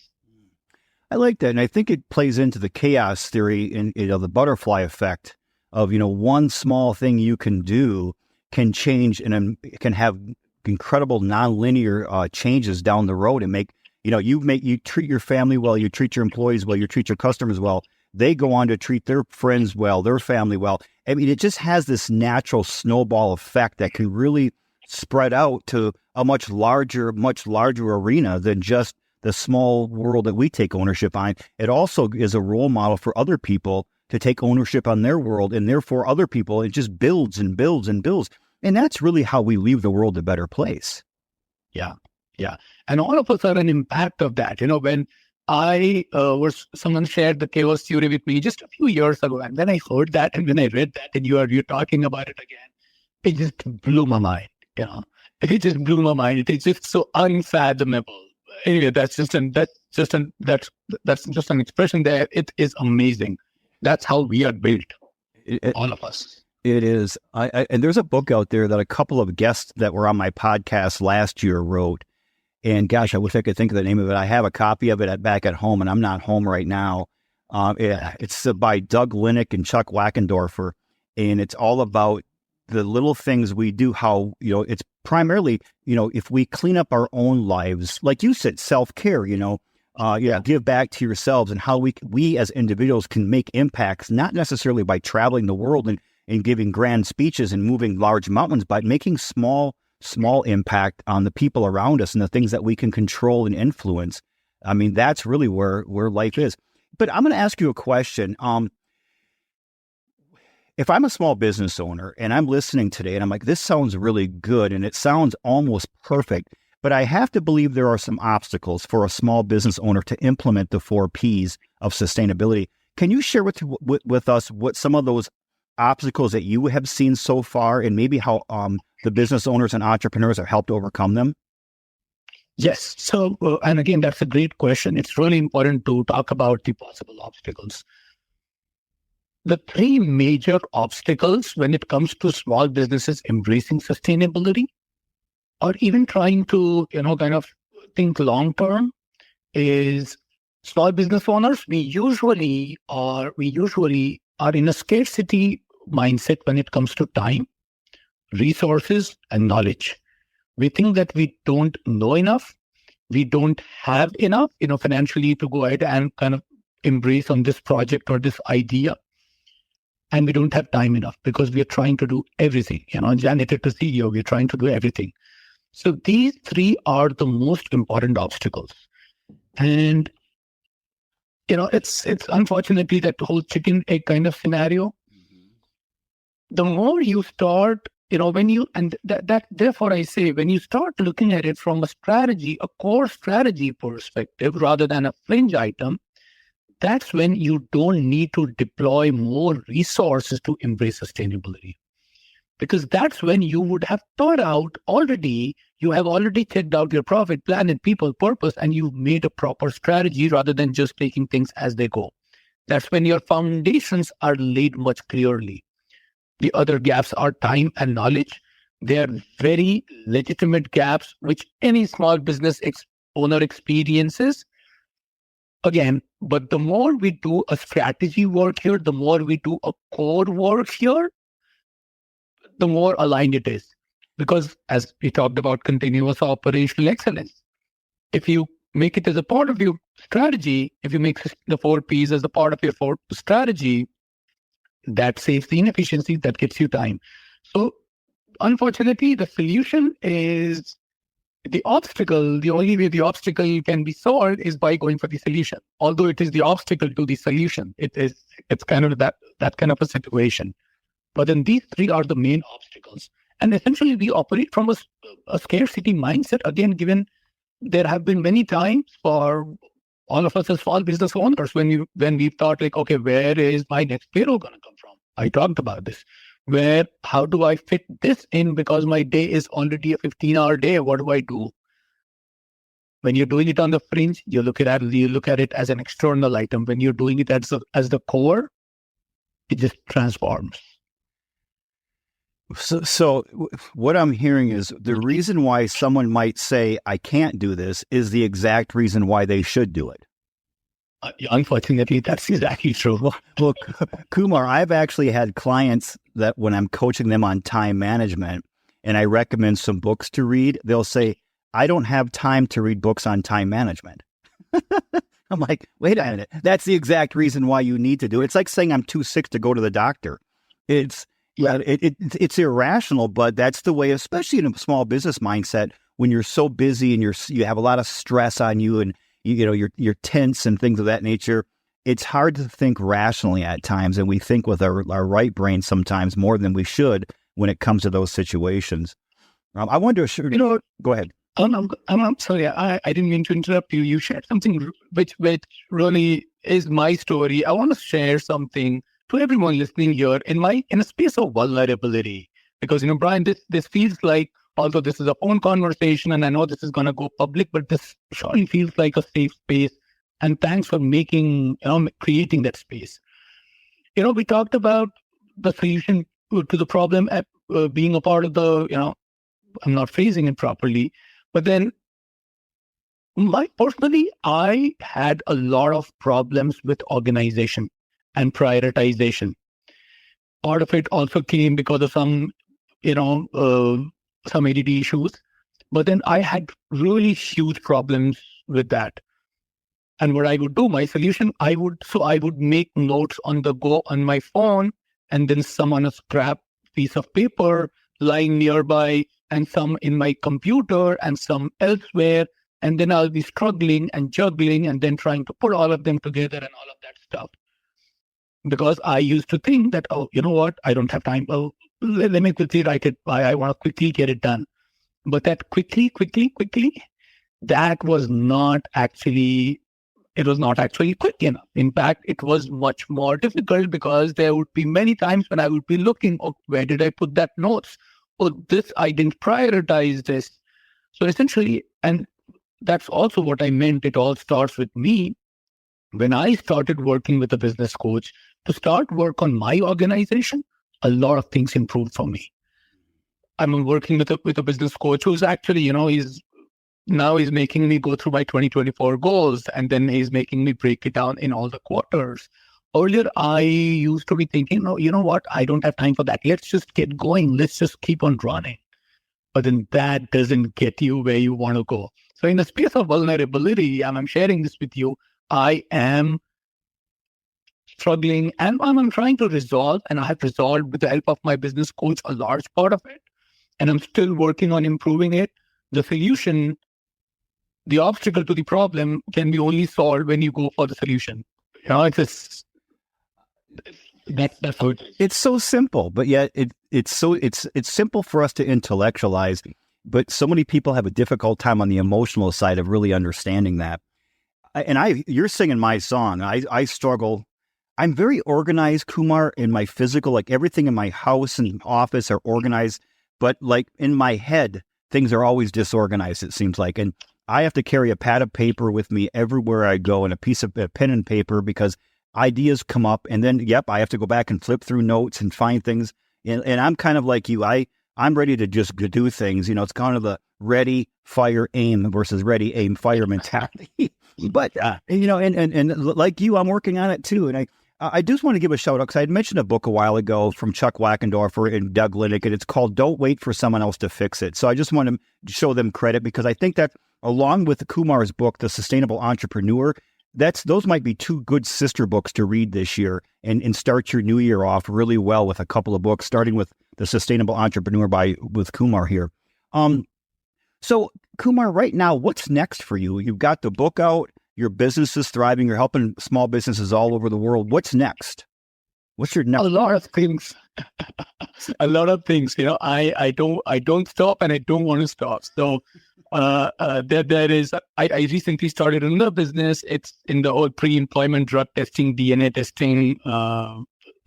I like that. And I think it plays into the chaos theory and the butterfly effect of, one small thing you can do can change and it can have incredible nonlinear changes down the road and make, you treat your family well, you treat your employees well, you treat your customers well. They go on to treat their friends well, their family well. I mean, it just has this natural snowball effect that can really spread out to a much larger arena than just the small world that we take ownership on. It also is a role model for other people to take ownership on their world, and therefore other people, it just builds and builds and builds. And that's really how we leave the world a better place. Yeah. And all of us are an impact of that. When someone shared the chaos theory with me just a few years ago, and then I heard that, and when I read that, and you're talking about it again, it just blew my mind. It just blew my mind. It's just so unfathomable. Anyway, that's just an expression there. It is amazing. That's how we are built, all of us. It is. And there's a book out there that a couple of guests that were on my podcast last year wrote. And gosh, I wish I could think of the name of it. I have a copy of it back at home, and I'm not home right now. It's by Doug Linnick and Chuck Wackendorfer. And it's all about the little things we do, how, it's primarily, if we clean up our own lives, like you said, self-care, give back to yourselves, and how we as individuals can make impacts, not necessarily by traveling the world and giving grand speeches and moving large mountains, but making small impact on the people around us and the things that we can control and influence. I mean, that's really where life is. But I'm going to ask you a question. If I'm a small business owner and I'm listening today and I'm like, this sounds really good and it sounds almost perfect, but I have to believe there are some obstacles for a small business owner to implement the 4 Ps of sustainability. Can you share with us what some of those obstacles that you have seen so far, and maybe how the business owners and entrepreneurs have helped overcome them? Yes. So, and again, that's a great question. It's really important to talk about the possible obstacles. The three major obstacles when it comes to small businesses embracing sustainability, or even trying to, kind of think long term, is small business owners. We usually are in a scarcity mindset when it comes to time, resources, and knowledge. We think that we don't know enough. We don't have enough, financially to go ahead and kind of embrace on this project or this idea. And we don't have time enough because we are trying to do everything, janitor to CEO, we're trying to do everything. So these three are the most important obstacles. And, it's unfortunately that whole chicken egg kind of scenario. The more you start, therefore I say, when you start looking at it from a core strategy perspective, rather than a fringe item, that's when you don't need to deploy more resources to embrace sustainability. Because that's when you would have thought out already, you have already checked out your profit, planet, people, purpose, and you've made a proper strategy rather than just taking things as they go. That's when your foundations are laid much clearly. The other gaps are time and knowledge. They are very legitimate gaps, which any small business owner experiences. Again, but the more we do a strategy work here, the more we do a core work here, the more aligned it is. Because as we talked about continuous operational excellence, if you make it as a part of your strategy, if you make the 4 Ps as a part of your strategy, that saves the inefficiency, that gives you time. So unfortunately, the solution is the obstacle. The only way the obstacle can be solved is by going for the solution. Although it is the obstacle to the solution, it's kind of that kind of a situation. But then these three are the main obstacles. And essentially we operate from a scarcity mindset. Again, given there have been many times for all of us as small business owners when we thought like, okay, where is my next payroll going to come from? I talked about this. How do I fit this in? Because my day is already a 15-hour day. What do I do? When you're doing it on the fringe, you look at it as an external item. When you're doing it as the core, it just transforms. So what I'm hearing is the reason why someone might say, I can't do this, is the exact reason why they should do it. Unfortunately, that's exactly true. Well, Kumar, I've actually had clients that when I'm coaching them on time management and I recommend some books to read, they'll say, I don't have time to read books on time management. I'm like, wait a minute. That's the exact reason why you need to do it. It's like saying I'm too sick to go to the doctor. It's irrational, but that's the way, especially in a small business mindset, when you're so busy and you have a lot of stress on you and you're tense and things of that nature. It's hard to think rationally at times, and we think with our right brain sometimes more than we should when it comes to those situations. I wonder, go ahead. I'm sorry, I didn't mean to interrupt you. You shared something which really is my story. I want to share something to everyone listening here in a space of vulnerability, because Brian, this feels like, although this is a phone conversation and I know this is going to go public, but this surely feels like a safe space. And thanks for creating that space. We talked about the solution to the problem being a part of the, I'm not phrasing it properly, but then personally, I had a lot of problems with organization and prioritization. Part of it also came because of some ADD issues, but then I had really huge problems with that. And what I would do, my solution, I would make notes on the go on my phone, and then some on a scrap piece of paper lying nearby, and some in my computer, and some elsewhere. And then I'll be struggling and juggling, and then trying to put all of them together and all of that stuff. Because I used to think that, oh, you know what, I don't have time. Oh, let me quickly write it. I want to quickly get it done. But that quickly, that was not actually it was not actually quick enough. In fact, it was much more difficult because there would be many times when I would be looking, oh, where did I put that notes? Oh, this, I didn't prioritize this. So essentially, and that's also what I meant. It all starts with me. When I started working with a business coach to start work on my organization, a lot of things improved for me. I'm working with a business coach who's actually, he's making me go through my 2024 goals, and then he's making me break it down in all the quarters. Earlier, I used to be thinking, no, you know what? I don't have time for that. Let's just get going. Let's just keep on running. But then that doesn't get you where you want to go. So in the space of vulnerability, and I'm sharing this with you, I am struggling and I'm trying to resolve, and I have resolved with the help of my business coach a large part of it. And I'm still working on improving it. The solution, the obstacle to the problem can be only solved when you go for the solution. It's just, that's how it is. It's so simple, but yet it's simple for us to intellectualize, but so many people have a difficult time on the emotional side of really understanding that. And you're singing my song. I struggle. I'm very organized, Kumar, in my physical, like everything in my house and office are organized, but like in my head, things are always disorganized, it seems like. And I have to carry a pad of paper with me everywhere I go and a pen and paper because ideas come up. And then, I have to go back and flip through notes and find things. And I'm kind of like you. I'm ready to just do things. It's kind of the ready, fire, aim versus ready, aim, fire mentality. But, and like you, I'm working on it too. And I just want to give a shout out because I had mentioned a book a while ago from Chuck Wackendorfer and Doug Linnick, and it's called Don't Wait for Someone Else to Fix It. So I just want to show them credit because I think that along with Kumar's book, The Sustainable Entrepreneur, those might be two good sister books to read this year and start your new year off really well with a couple of books, starting with The Sustainable Entrepreneur with Kumar here. So Kumar, right now, what's next for you? You've got the book out, your business is thriving, you're helping small businesses all over the world. What's next? What's your next? A lot of things. A lot of things. I don't stop and I don't want to stop. So there is, I recently started another business. It's in the whole pre-employment drug testing, DNA testing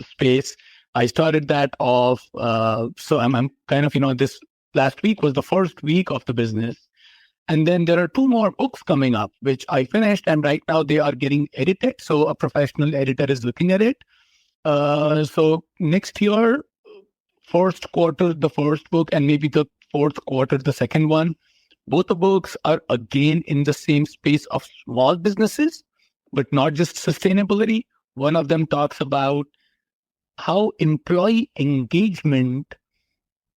space. I started that off. So I'm kind of, this last week was the first week of the business. And then there are 2 more books coming up, which I finished. And right now they are getting edited. So a professional editor is looking at it. So next year, first quarter, the first book, and maybe the fourth quarter, the second one. Both the books are again in the same space of small businesses, but not just sustainability. One of them talks about how employee engagement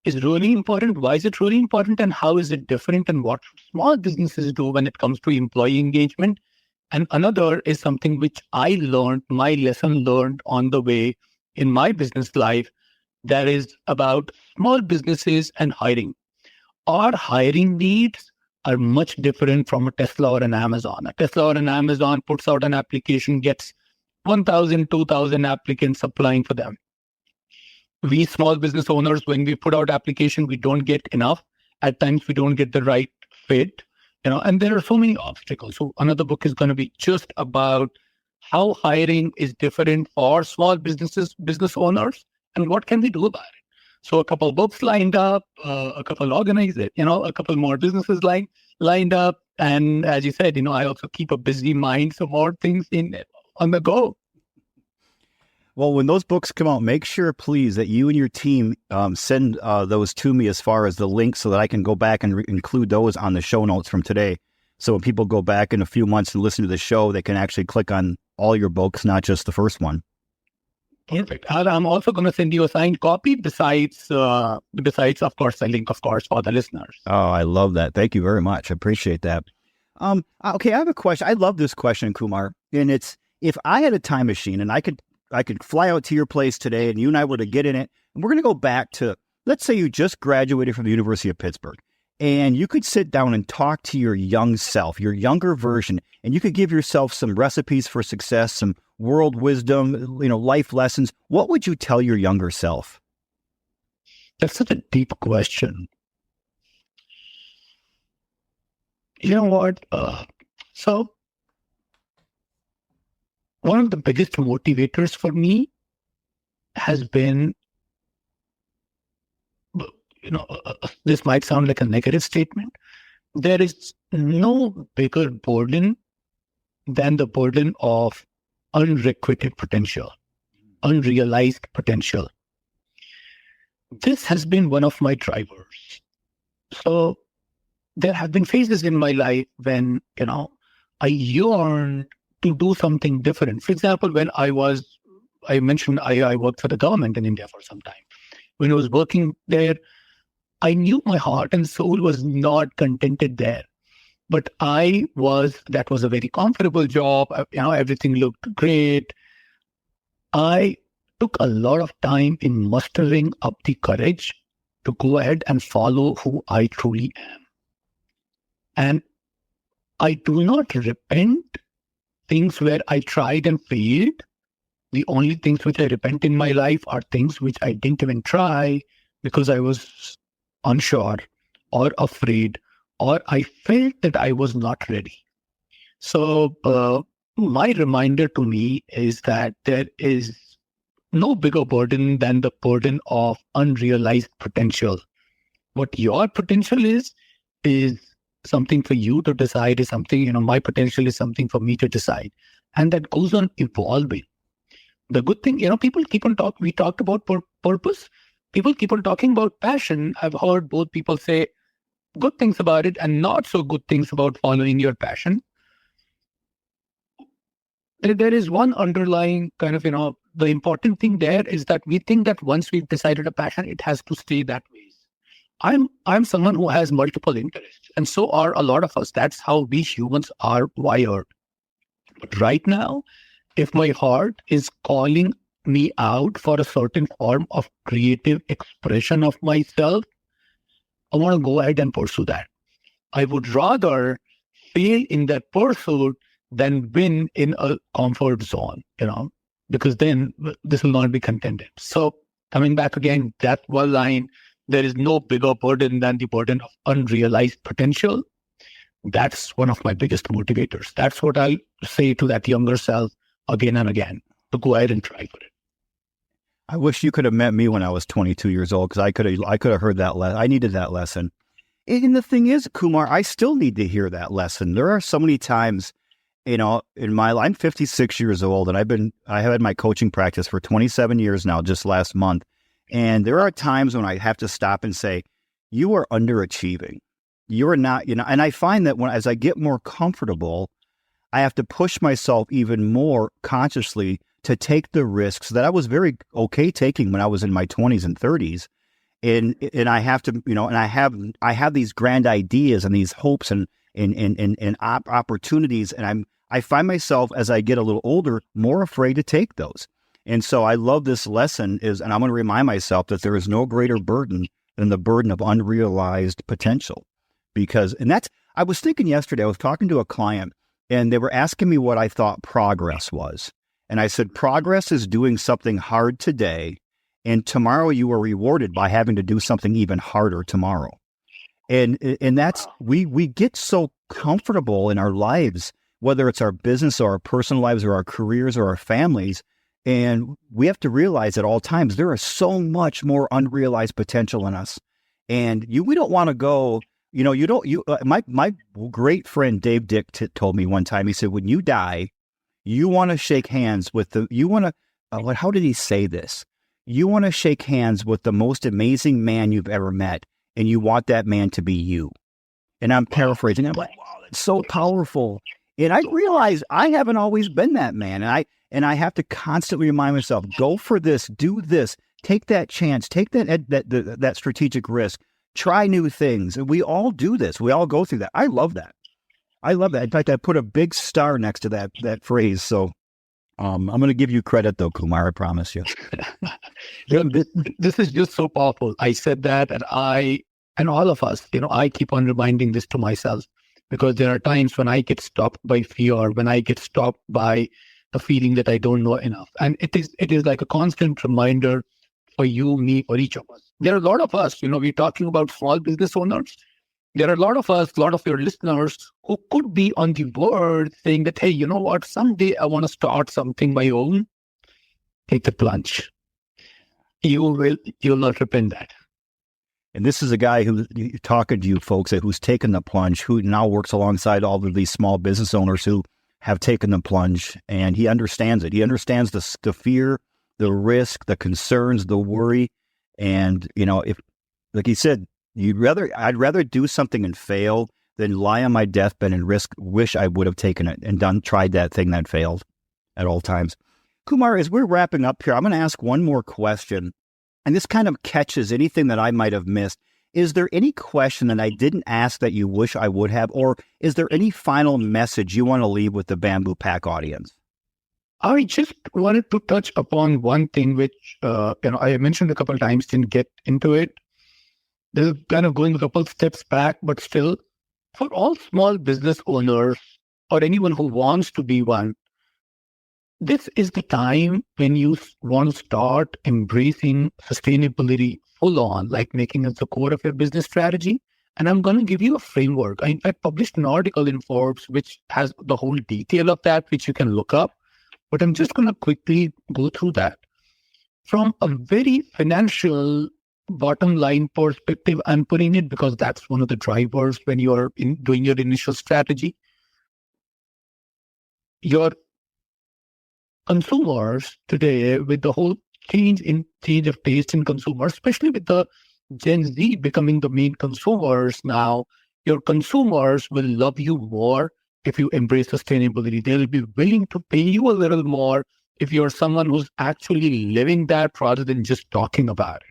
is really important. Why is it really important? And how is it different? And what small businesses do when it comes to employee engagement? And another is something which I learned, my lesson learned on the way in my business life, that is about small businesses and hiring. Our hiring needs are much different from a Tesla or an Amazon. A Tesla or an Amazon puts out an application, gets 1,000, 2,000 applicants applying for them. We small business owners, when we put out application, we don't get enough. At times, we don't get the right fit, and there are so many obstacles. So another book is going to be just about how hiring is different for small business owners and what can we do about it. So a couple of books lined up, a couple organized, a couple more businesses lined up. And as you said, I also keep a busy mind, so more things on the go. Well, when those books come out, make sure, please, that you and your team send those to me as far as the links so that I can go back and include those on the show notes from today. So when people go back in a few months and listen to the show, they can actually click on all your books, not just the first one. Perfect. I'm also going to send you a signed copy besides, of course, a link, of course, for the listeners. Oh, I love that. Thank you very much. I appreciate that. Okay, I have a question. I love this question, Kumar. And it's, if I had a time machine and I could fly out to your place today and you and I were to get in it, and we're going to go back to, let's say you just graduated from the University of Pittsburgh, and you could sit down and talk to your young self, your younger version, and you could give yourself some recipes for success, some world wisdom, life lessons. What would you tell your younger self? That's such a deep question. You know what? So one of the biggest motivators for me has been, this might sound like a negative statement. There is no bigger burden than the burden of unrequited potential, unrealized potential. This has been one of my drivers. So there have been phases in my life when, I yearned to do something different. For example, when I mentioned I worked for the government in India for some time. When I was working there, I knew my heart and soul was not contented there. But that was a very comfortable job. Everything looked great. I took a lot of time in mustering up the courage to go ahead and follow who I truly am. And I do not repent things where I tried and failed. The only things which I repent in my life are things which I didn't even try because I was unsure or afraid, or I felt that I was not ready. So my reminder to me is that there is no bigger burden than the burden of unrealized potential. What your potential is something for you to decide, is something, my potential is something for me to decide. And that goes on evolving. The good thing, people keep on talking, we talked about purpose. People keep on talking about passion. I've heard both people say good things about it and not so good things about following your passion. There is one underlying kind of, the important thing there is that we think that once we've decided a passion, it has to stay that way. I'm someone who has multiple interests, and so are a lot of us. That's how we humans are wired. But right now, if my heart is calling me out for a certain form of creative expression of myself, I want to go ahead and pursue that. I would rather fail in that pursuit than win in a comfort zone, because then this will not be contented. So coming back again, that one line, there is no bigger burden than the burden of unrealized potential. That's one of my biggest motivators. That's what I'll say to that younger self again and again, to go ahead and try for it. I wish you could have met me when I was 22 years old, because I could have heard that lesson. I needed that lesson. And the thing is, Kumar, I still need to hear that lesson. There are so many times, in my life, I'm 56 years old, and I have had my coaching practice for 27 years now, just last month. And there are times when I have to stop and say, you are underachieving. You are not, and I find that as I get more comfortable, I have to push myself even more consciously to take the risks that I was very okay taking when I was in my 20s and 30s. And I have to, and I have these grand ideas and these hopes and opportunities. And I find myself, as I get a little older, more afraid to take those. And so I love this lesson and I'm going to remind myself that there is no greater burden than the burden of unrealized potential. I was thinking yesterday, I was talking to a client and they were asking me what I thought progress was. And I said, progress is doing something hard today, and tomorrow you are rewarded by having to do something even harder tomorrow. And that's, we get so comfortable in our lives, whether it's our business or our personal lives or our careers or our families. And we have to realize at all times, there is so much more unrealized potential in us. And we don't want to go, my great friend Dave Dick told me one time, he said, when you die, you want to shake hands with how did he say this? You want to shake hands with the most amazing man you've ever met, and you want that man to be you. And I'm paraphrasing. I'm like, wow, that's so powerful. And I realize I haven't always been that man. And I have to constantly remind myself, go for this, do this, take that chance, take that strategic risk, try new things. And we all do this. We all go through that. I love that. In fact, I put a big star next to that phrase. So I'm going to give you credit, though, Kumar. I promise you. This is just so powerful. I said that, and all of us, I keep on reminding this to myself, because there are times when I get stopped by fear, when I get stopped by the feeling that I don't know enough. And it is like a constant reminder for you, me, for each of us. There are a lot of us, we're talking about small business owners. there are a lot of us, a lot of your listeners who could be on the verge saying that, hey, you know what, someday I want to start something my own. Take the plunge. You'll not repent that. And this is a guy who, talking to you folks, who's taken the plunge, who now works alongside all of these small business owners who have taken the plunge, and he understands it. He understands the fear, the risk, the concerns, the worry. And, if, like he said, I'd rather do something and fail than lie on my deathbed and wish I would have taken it and tried that thing that failed at all times. Kumar, as we're wrapping up here, I'm going to ask one more question. And this kind of catches anything that I might have missed. Is there any question that I didn't ask that you wish I would have? Or is there any final message you want to leave with the Bamboo Pack audience? I just wanted to touch upon one thing which I mentioned a couple of times, didn't get into it. This is kind of going a couple steps back, but still, for all small business owners or anyone who wants to be one, this is the time when you want to start embracing sustainability full on, like making it the core of your business strategy. And I'm going to give you a framework. I published an article in Forbes, which has the whole detail of that, which you can look up. But I'm just going to quickly go through that. From a very financial bottom line perspective, I'm putting it because that's one of the drivers when you're doing your initial strategy. Your consumers today, with the whole change of taste in consumers, especially with the Gen Z becoming the main consumers now, your consumers will love you more if you embrace sustainability. They'll be willing to pay you a little more if you're someone who's actually living that rather than just talking about it.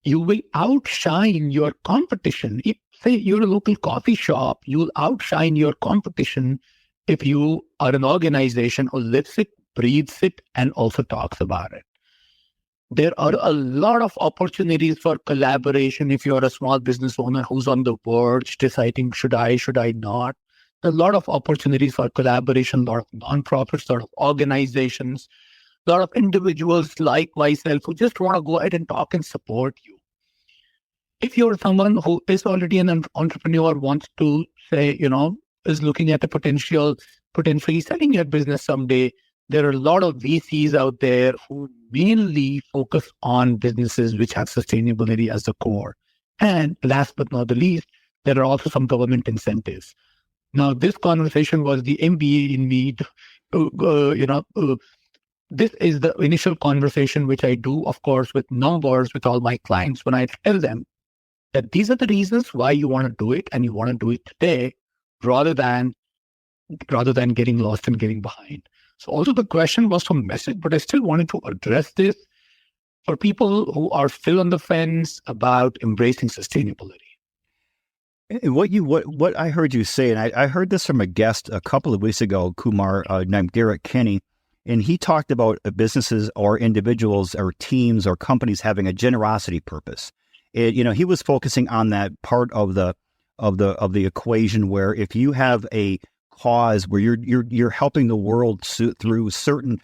You will outshine your competition. If, say, you're a local coffee shop, you'll outshine your competition if you are an organization who lives it, breathes it, and also talks about it. There are a lot of opportunities for collaboration if you're a small business owner who's on the verge deciding, should I not? A lot of opportunities for collaboration, a lot of nonprofits, a lot of organizations, a lot of individuals like myself who just want to go ahead and talk and support you. If you're someone who is already an entrepreneur, wants to say, is looking at the potentially selling your business someday, there are a lot of VCs out there who mainly focus on businesses which have sustainability as the core. And last but not the least, there are also some government incentives. Now, this conversation was the MBA in me. This is the initial conversation which I do, of course, with numbers with all my clients when I tell them that these are the reasons why you want to do it, and you want to do it today rather than getting lost and getting behind. So also the question was some message, but I still wanted to address this for people who are still on the fence about embracing sustainability. And what I heard you say, and I heard this from a guest a couple of weeks ago, Kumar, named Derek Kinney, and he talked about businesses or individuals or teams or companies having a generosity purpose. He was focusing on that part of the equation where if you have a cause where you're helping the world through certain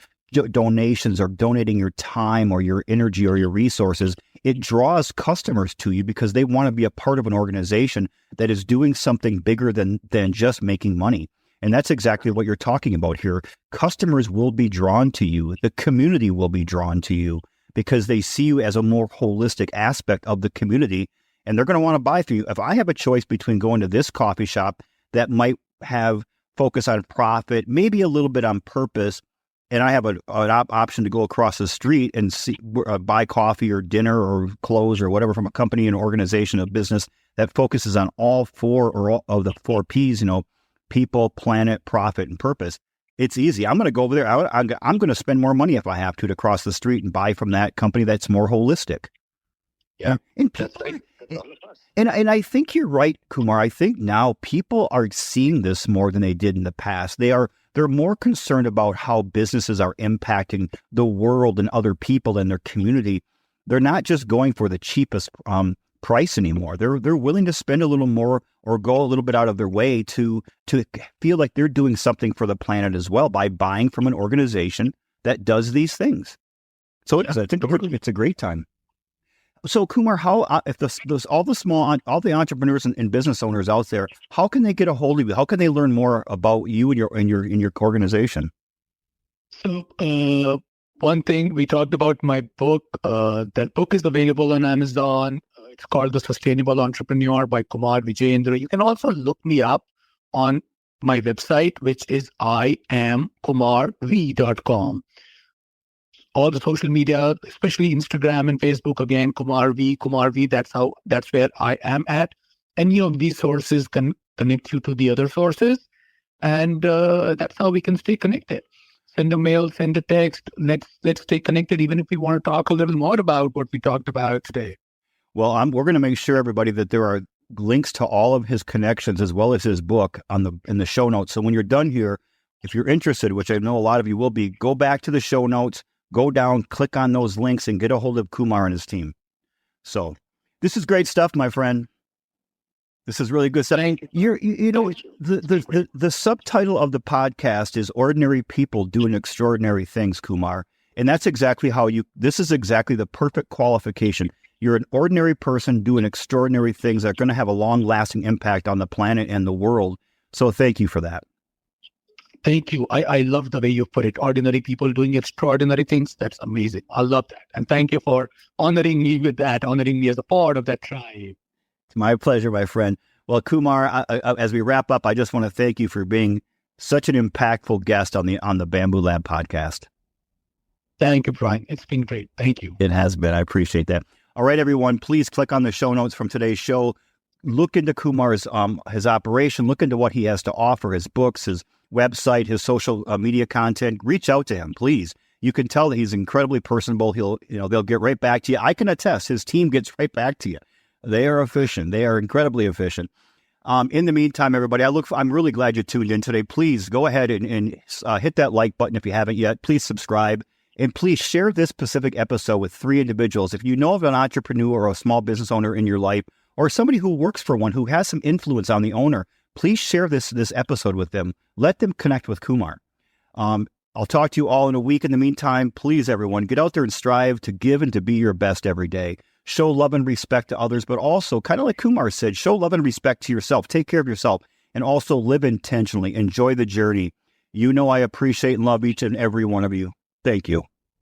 donations or donating your time or your energy or your resources, it draws customers to you because they want to be a part of an organization that is doing something bigger than just making money. And that's exactly what you're talking about here. Customers will be drawn to you. The community will be drawn to you because they see you as a more holistic aspect of the community, and they're going to want to buy from you. If I have a choice between going to this coffee shop that might have focus on profit, maybe a little bit on purpose, and I have an option to go across the street and buy coffee or dinner or clothes or whatever from a company, an organization, a business that focuses on all of the four P's, people, planet, profit, and purpose. It's easy. I'm going to go over there. I'm going to spend more money if I have to cross the street and buy from that company that's more holistic. Yeah. And I think you're right, Kumar. I think now people are seeing this more than they did in the past. They're more concerned about how businesses are impacting the world and other people in their community. They're not just going for the cheapest price anymore. They're willing to spend a little more or go a little bit out of their way to feel like they're doing something for the planet as well by buying from an organization that does these things. So I think it's a great time. So Kumar, how if all the entrepreneurs and business owners out there, how can they get a hold of you? How can they learn more about you and your organization? So one thing we talked about my book. That book is available on Amazon. It's called The Sustainable Entrepreneur by Kumar Vijayendra. You can also look me up on my website, which is iamkumarv.com. All the social media, especially Instagram and Facebook, again, Kumar V. That's where I am at. Any of these sources can connect you to the other sources. And that's how we can stay connected. Send a mail, send a text. Let's stay connected, even if we want to talk a little more about what we talked about today. Well, we're going to make sure, everybody, that there are links to all of his connections as well as his book in the show notes. So when you're done here, if you're interested, which I know a lot of you will be, go back to the show notes, go down, click on those links, and get a hold of Kumar and his team. So this is great stuff, my friend. This is really good stuff. The subtitle of the podcast is "Ordinary People Doing Extraordinary Things," Kumar, and that's exactly this is exactly the perfect qualification. You're an ordinary person doing extraordinary things that are going to have a long-lasting impact on the planet and the world. So thank you for that. Thank you. I love the way you put it. Ordinary people doing extraordinary things. That's amazing. I love that. And thank you for honoring me with that, honoring me as a part of that tribe. It's my pleasure, my friend. Well, Kumar, as we wrap up, I just want to thank you for being such an impactful guest on the Bamboo Lab podcast. Thank you, Brian. It's been great. Thank you. It has been. I appreciate that. All right, everyone, please click on the show notes from today's show. Look into Kumar's his operation. Look into what he has to offer, his books, his website, his social media content. Reach out to him, please. You can tell that he's incredibly personable. They'll get right back to you. I can attest, his team gets right back to you. They are efficient. They are incredibly efficient. In the meantime, everybody, I'm really glad you tuned in today. Please go ahead and hit that like button if you haven't yet. Please subscribe. And please share this specific episode with 3 individuals. If you know of an entrepreneur or a small business owner in your life, or somebody who works for one who has some influence on the owner, please share this episode with them. Let them connect with Kumar. I'll talk to you all in a week. In the meantime, please, everyone, get out there and strive to give and to be your best every day. Show love and respect to others, but also, kind of like Kumar said, show love and respect to yourself. Take care of yourself, and also live intentionally. Enjoy the journey. You know I appreciate and love each and every one of you. Thank you.